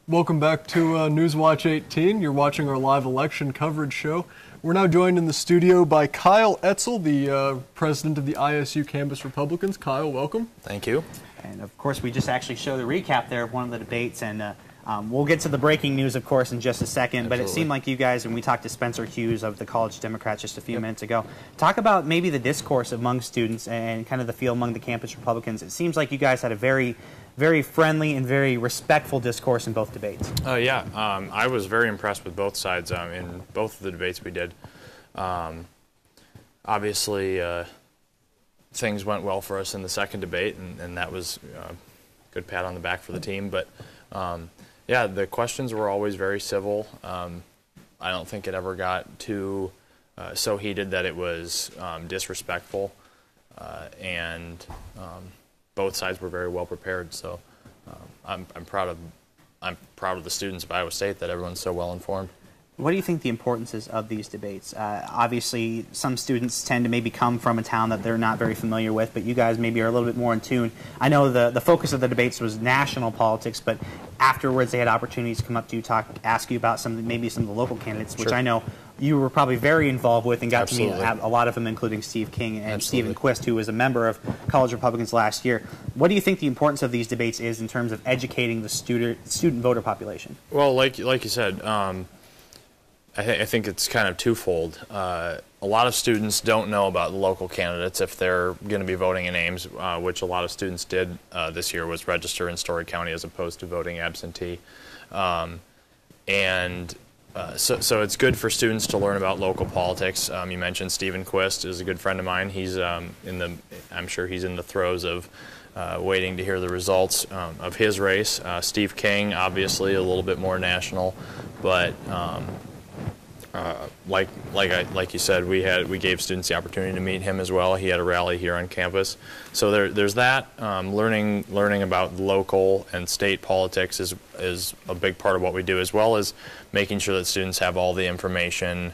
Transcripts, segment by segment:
Welcome back to Newswatch 18. You're watching our live election coverage show. We're now joined in the studio by Kyle Etzel, the president of the ISU Campus Republicans. Kyle, welcome. Thank you. And of course, we just actually showed the recap there of one of the debates, and we'll get to the breaking news, of course, in just a second. Absolutely. But it seemed like you guys, and we talked to Spencer Hughes of the College Democrats just a few minutes ago, talk about maybe the discourse among students and kind of the feel among the campus Republicans. It seems like you guys had a very friendly and very respectful discourse in both debates. Yeah, I was very impressed with both sides in both of the debates we did. Obviously, things went well for us in the second debate, and that was a good pat on the back for the team. But yeah, the questions were always very civil. I don't think it ever got too so heated that it was disrespectful, and both sides were very well prepared. So I'm proud of the students of Iowa State that everyone's so well informed. What do you think the importance is of these debates? Obviously, some students tend to maybe come from a town that they're not very familiar with, but you guys maybe are a little bit more in tune. I know the focus of the debates was national politics, but afterwards they had opportunities to come up to you, ask you about maybe some of the local candidates, which Sure. I know you were probably very involved with and got Absolutely. to meet a lot of them, including Steve King and Absolutely. Stephen Quist, who was a member of College Republicans last year. What do you think the importance of these debates is in terms of educating the student voter population? Well, like you said, I think it's kind of twofold. A lot of students don't know about the local candidates if they're going to be voting in Ames, which a lot of students did this year, was register in Story County as opposed to voting absentee. So it's good for students to learn about local politics. You mentioned Stephen Quist is a good friend of mine. He's I'm sure he's in the throes of waiting to hear the results of his race. Steve King, obviously a little bit more national, but like you said, we gave students the opportunity to meet him as well. He had a rally here on campus, so there's that. Learning about local and state politics is a big part of what we do, as well as making sure that students have all the information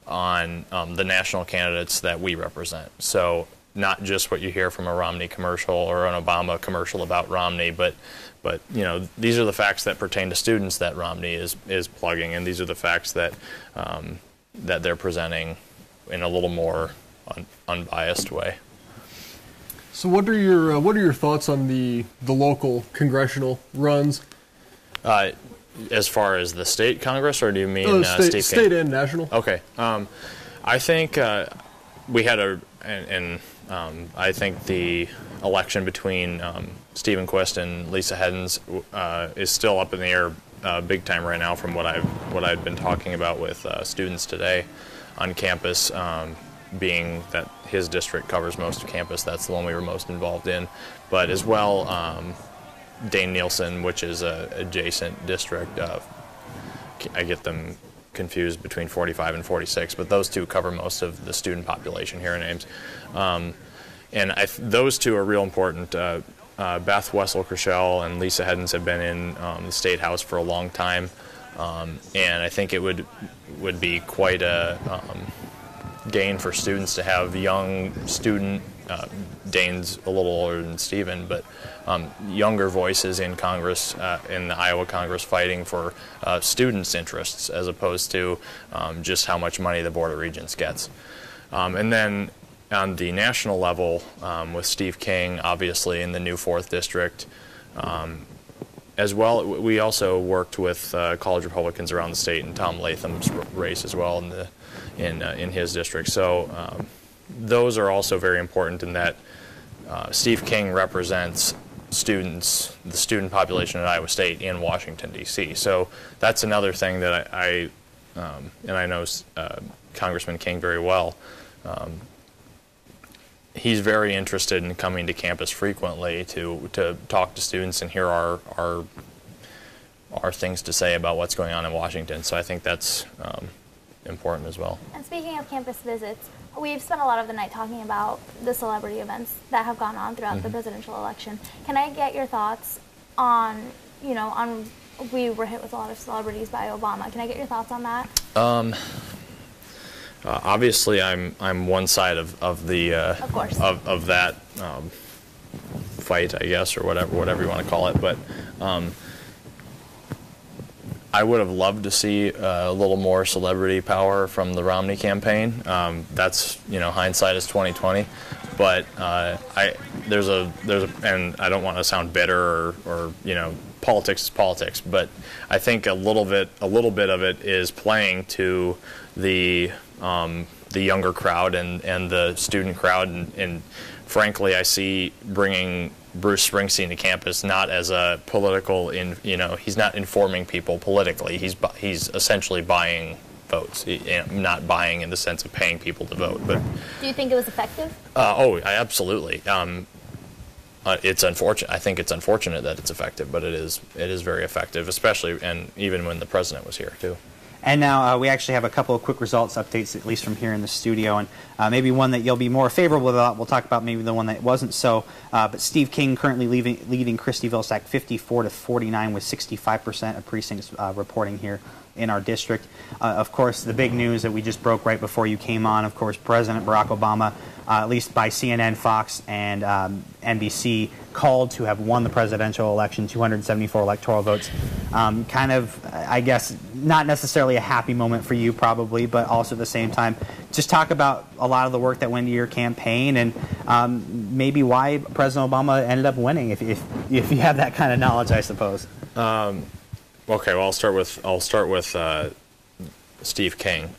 on the national candidates that we represent. So not just what you hear from a Romney commercial or an Obama commercial about Romney, but you know, these are the facts that pertain to students that Romney is plugging, and these are the facts that that they're presenting in a little more unbiased way. So what are your thoughts on the local congressional runs? As far as the state Congress, or do you mean state and national? Okay. I think we had I think the election between Stephen Quist and Lisa Heddens is still up in the air big time right now, from what I've been talking about with students today on campus, being that his district covers most of campus. That's the one we were most involved in, but as well Dane Nielsen, which is a adjacent district. I get them confused between 45 and 46, but those two cover most of the student population here in Ames. And those two are real important. Beth Wessel-Krischel and Lisa Heddens have been in the State House for a long time, and I think it would be quite a gain for students to have young student, Dane's a little older than Stephen, but younger voices in Congress, in the Iowa Congress, fighting for students' interests as opposed to just how much money the Board of Regents gets. And then on the national level, with Steve King, obviously in the new 4th District, as well, we also worked with college Republicans around the state in Tom Latham's race as well in his district. So those are also very important in that Steve King represents students, the student population at Iowa State in Washington, D.C. So that's another thing that and I know Congressman King very well. He's very interested in coming to campus frequently to talk to students and hear our things to say about what's going on in Washington. So I think that's important as well. And speaking of campus visits, we've spent a lot of the night talking about the celebrity events that have gone on throughout the presidential election. Can I get your thoughts on, we were hit with a lot of celebrities by Obama. Can I get your thoughts on that? Obviously, I'm one side of that fight, I guess, or whatever you want to call it. But I would have loved to see a little more celebrity power from the Romney campaign. That's, hindsight is 20/20. But and I don't want to sound bitter or politics is politics, but I think a little bit of it is playing to the younger crowd and the student crowd, and frankly, I see bringing Bruce Springsteen to campus not as a political, he's not informing people politically. He's essentially buying votes, not buying in the sense of paying people to vote. But do you think it was effective? Absolutely. It's unfortunate. I think it's unfortunate that it's effective, but it is very effective, especially and even when the president was here too. And now we actually have a couple of quick results updates, at least from here in the studio, and maybe one that you'll be more favorable about. We'll talk about maybe the one that wasn't so. But Steve King currently leading Christy Vilsack 54-49 with 65% of precincts reporting here in our district. Of course, the big news that we just broke right before you came on, of course, President Barack Obama, at least by CNN, Fox, and NBC, called to have won the presidential election, 274 electoral votes. Kind of, I guess, not necessarily a happy moment for you probably, but also at the same time, just talk about a lot of the work that went into your campaign and maybe why President Obama ended up winning, if you have that kind of knowledge, I suppose. Okay, well, I'll start with Steve King.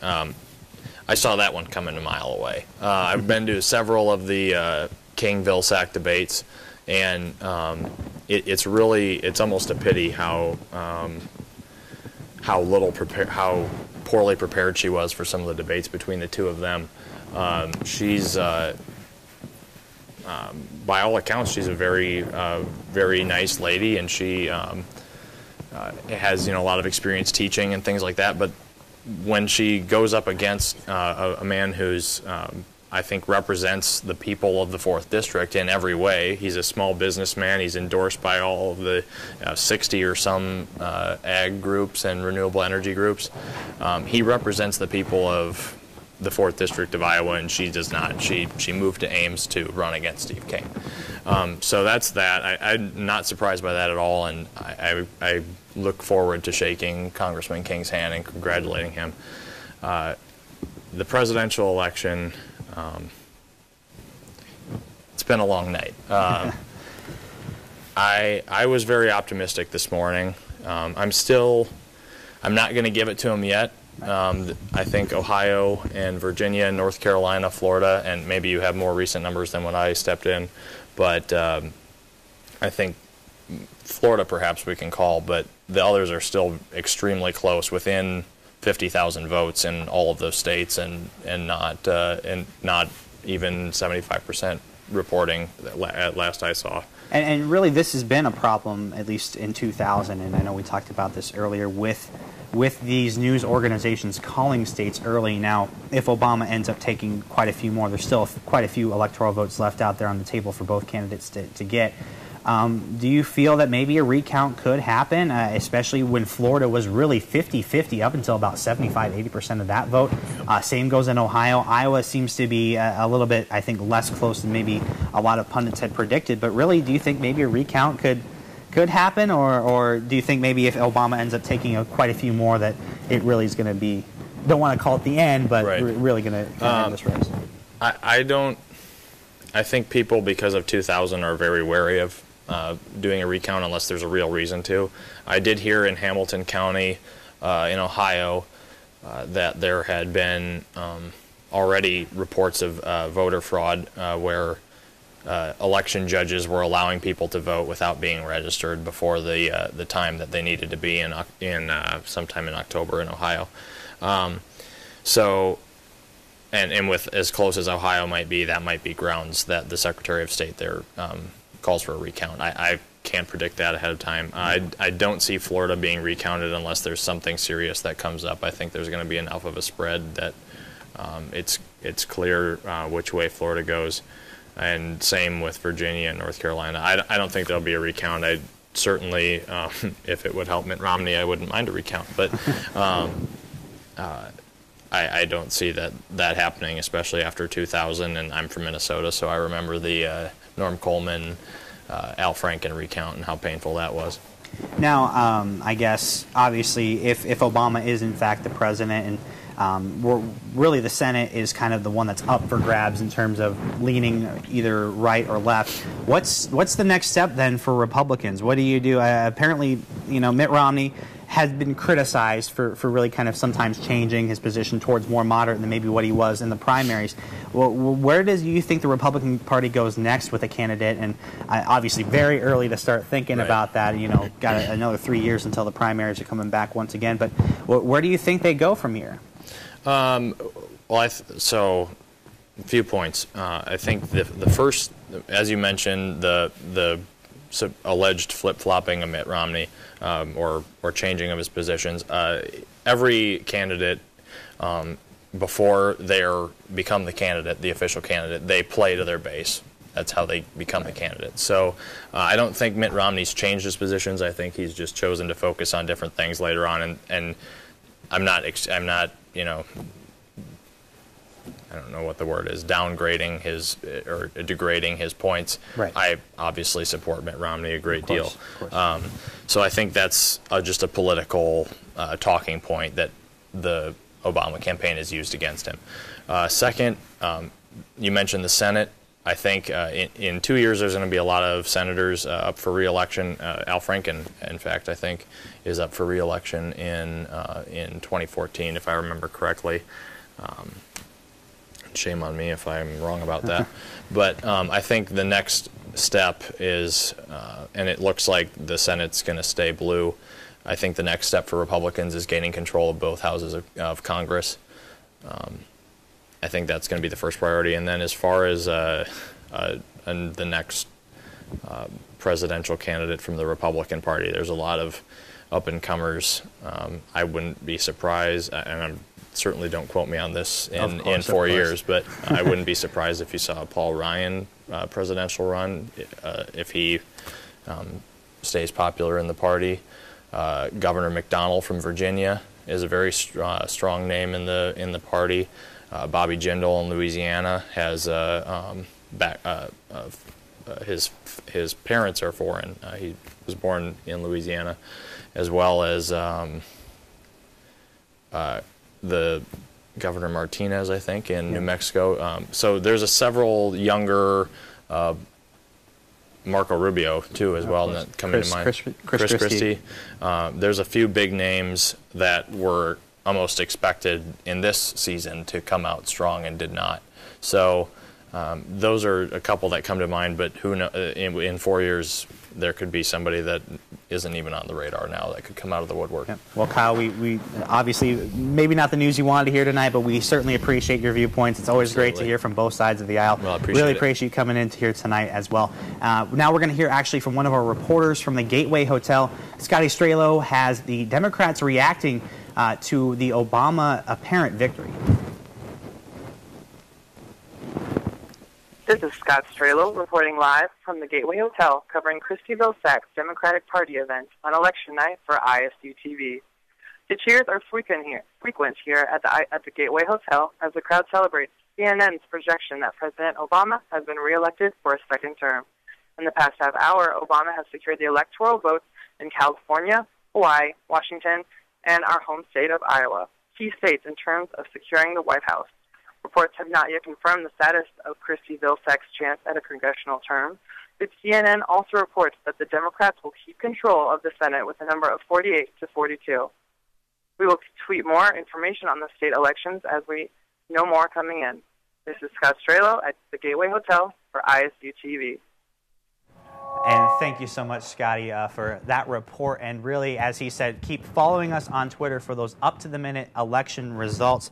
I saw that one coming a mile away. I've been to several of the King-Vilsack debates, and it's almost a pity how poorly prepared she was for some of the debates between the two of them. She's by all accounts, she's a very very nice lady, and she has a lot of experience teaching and things like that. But when she goes up against a man who's I think represents the people of the 4th District in every way. He's a small businessman. He's endorsed by all of the 60 or some ag groups and renewable energy groups. He represents the people of the 4th District of Iowa, and she does not. She moved to Ames to run against Steve King. So that's that. I'm not surprised by that at all, and I look forward to shaking Congressman King's hand and congratulating him. The presidential election, it's been a long night. I was very optimistic this morning. I'm not going to give it to him yet. I think Ohio and Virginia, North Carolina, Florida, and maybe you have more recent numbers than when I stepped in, but I think Florida perhaps we can call, but the others are still extremely close, within 50,000 votes in all of those states, and not even 75% reporting at last I saw. And really, this has been a problem, at least in 2000, and I know we talked about this earlier, with these news organizations calling states early. Now, if Obama ends up taking quite a few more, there's still quite a few electoral votes left out there on the table for both candidates to get. Do you feel that maybe a recount could happen, especially when Florida was really 50-50 up until about 75-80% of that vote? Same goes in Ohio. Iowa seems to be a little bit, I think, less close than maybe a lot of pundits had predicted. But really, do you think maybe a recount could happen, or do you think maybe if Obama ends up taking quite a few more, that it really is going to be, don't want to call it the end, but right, really going to end this race? I think people, because of 2000, are very wary of doing a recount unless there's a real reason to. I did hear in Hamilton County in Ohio that there had been already reports of voter fraud where election judges were allowing people to vote without being registered before the time that they needed to be in sometime in October in Ohio. So, and with as close as Ohio might be, that might be grounds that the Secretary of State there calls for a recount. I can't predict that ahead of time. I don't see Florida being recounted unless there's something serious that comes up. I think there's going to be enough of a spread that it's clear which way Florida goes. And same with Virginia and North Carolina. I don't think there'll be a recount. I certainly, if it would help Mitt Romney, I wouldn't mind a recount. But I don't see that happening, especially after 2000. And I'm from Minnesota, so I remember the Norm Coleman, Al Franken recount and how painful that was. Now, I guess, obviously, if Obama is in fact the president, and really the Senate is kind of the one that's up for grabs in terms of leaning either right or left, what's the next step then for Republicans? What do you do? Apparently, Mitt Romney has been criticized for really kind of sometimes changing his position towards more moderate than maybe what he was in the primaries. Well, where does you think the Republican Party goes next with a candidate? And obviously very early to start thinking about that. Got another 3 years until the primaries are coming back once again. But where do you think they go from here? So a few points. I think the first, as you mentioned, the alleged flip-flopping of Mitt Romney, or changing of his positions. Every candidate, before they become the candidate, the official candidate, they play to their base. That's how they become the candidate. So I don't think Mitt Romney's changed his positions. I think he's just chosen to focus on different things later on. And I'm not I don't know what the word is, downgrading his or degrading his points. Right. I obviously support Mitt Romney a great deal. Of course. So I think that's just a political talking point that the Obama campaign has used against him. Second, you mentioned the Senate. I think in 2 years there's going to be a lot of senators up for re-election. Al Franken, in fact, I think, is up for re-election in 2014, if I remember correctly. Shame on me if I'm wrong about that. But I think the next step is, and it looks like the Senate's going to stay blue, I think the next step for Republicans is gaining control of both houses of Congress. I think that's going to be the first priority. And then as far as the next presidential candidate from the Republican Party, there's a lot of up-and-comers. I wouldn't be surprised, and I'm certainly don't quote me on this in 4 years, but I wouldn't be surprised if you saw a Paul Ryan presidential run if he stays popular in the party. Governor McDonnell from Virginia is a very strong name in the party. Bobby Jindal in Louisiana has his parents are foreign. He was born in Louisiana, as well as the Governor Martinez, I think, in New Mexico. So there's several younger, Marco Rubio too, as well, that coming to mind. Chris Christie. There's a few big names that were almost expected in this season to come out strong and did not. So those are a couple that come to mind, but who knows, in 4 years there could be somebody that isn't even on the radar now that could come out of the woodwork. Yep. Well, Kyle, we obviously, maybe not the news you wanted to hear tonight, but we certainly appreciate your viewpoints. It's always great to hear from both sides of the aisle. Well, really appreciate you coming in here tonight as well. Now we're going to hear actually from one of our reporters from the Gateway Hotel. Scotty Strelo has the Democrats reacting to the Obama apparent victory. This is Scott Strelo reporting live from the Gateway Hotel covering Christy Vilsack's Democratic Party event on election night for ISU TV. The cheers are frequent here at the Gateway Hotel as the crowd celebrates CNN's projection that President Obama has been reelected for a second term. In the past half hour, Obama has secured the electoral votes in California, Hawaii, Washington, and our home state of Iowa, key states in terms of securing the White House. Reports have not yet confirmed the status of Christy Vilsack's chance at a congressional term, but CNN also reports that the Democrats will keep control of the Senate with a number of 48 to 42. We will tweet more information on the state elections as we know more coming in. This is Scott Strelo at the Gateway Hotel for ISU TV. And thank you so much, Scotty, for that report. And really, as he said, keep following us on Twitter for those up-to-the-minute election results.